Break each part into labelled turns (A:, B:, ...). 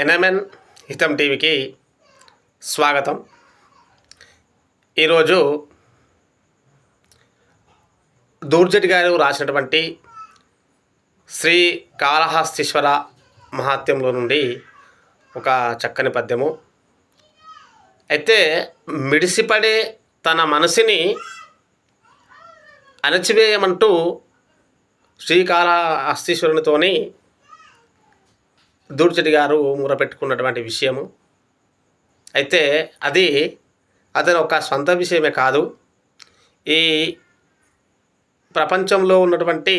A: NMN హితం టీవీకి స్వాగతం. ఈరోజు దూర్జటి గారు రాసినటువంటి శ్రీ కాళహస్తీశ్వర మహాత్మ్యంలో నుండి ఒక చక్కని పద్యము. అయితే మిడిసిపడే తన మనసుని అణచివేయమంటూ శ్రీకాళహస్తీశ్వరునితోని దూర్జటి గారు మొరపెట్టుకున్నటువంటి విషయము. అయితే అది అతని ఒక సొంత విషయమే కాదు, ఈ ప్రపంచంలో ఉన్నటువంటి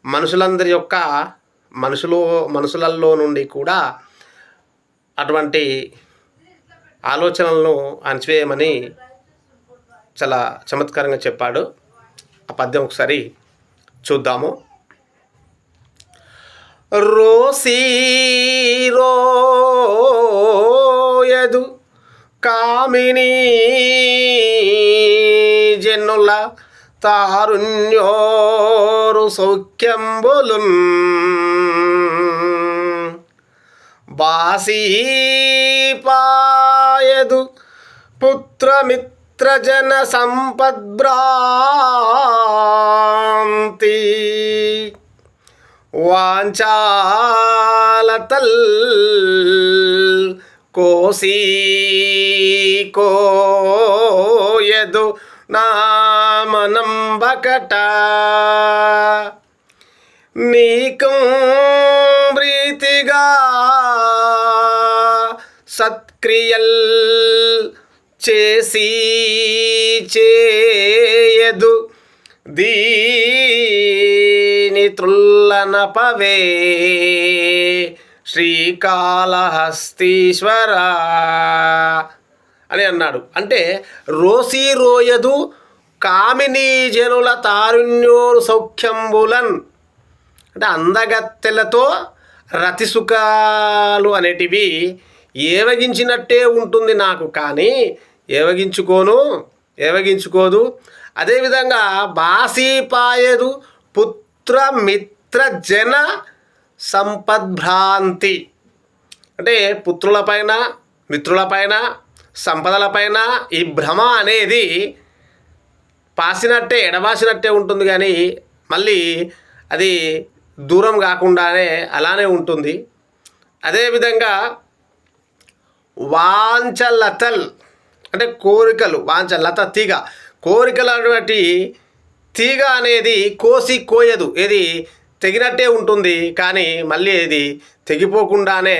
A: మనుషులందరి యొక్క మనుషులలో నుండి కూడా అటువంటి ఆలోచనలను అణచివేయమని చాలా చమత్కారంగా చెప్పాడు. ఆ పద్యం ఒకసారి చూద్దాము. రోయదు కామిని జనుల తారుణ్యోరు సౌఖ్యంబులున్ బాసీపాయదు పుత్రమిత్రజన సంపద్భ్రాంతి వాంఛాలతల్ కోయదు నామనంబకట నీకం ప్రీతిగా సత్క్రియల్ చేసి చేయదు దీని త్రుల్లనపవే శ్రీకాళహస్తీశ్వర అని అన్నాడు. అంటే రోయదు కామినీ జనుల తారుణ్యోరు సౌఖ్యంబులన్, అంటే అందగత్తెలతో రతిసుఖాలు అనేటివి ఏవగించినట్టే ఉంటుంది నాకు, కానీ ఏవగించుకోదు. అదేవిధంగా బాసీపాయదు పుత్రమిత్ర జన సంపద్భ్రాంతి, అంటే పుత్రులపైన మిత్రులపైన సంపదలపైన ఈ భ్రమ అనేది ఎడబాసినట్టే ఉంటుంది, కానీ మళ్ళీ అది దూరం కాకుండానే అలానే ఉంటుంది. అదేవిధంగా వాంఛలతల్ అంటే కోరికలు, లత తీగ, కోరికలు అటువంటి తీగ అనేది కోయదు, ఏది తెగినట్టే ఉంటుంది, కానీ మళ్ళీ ఇది తెగిపోకుండానే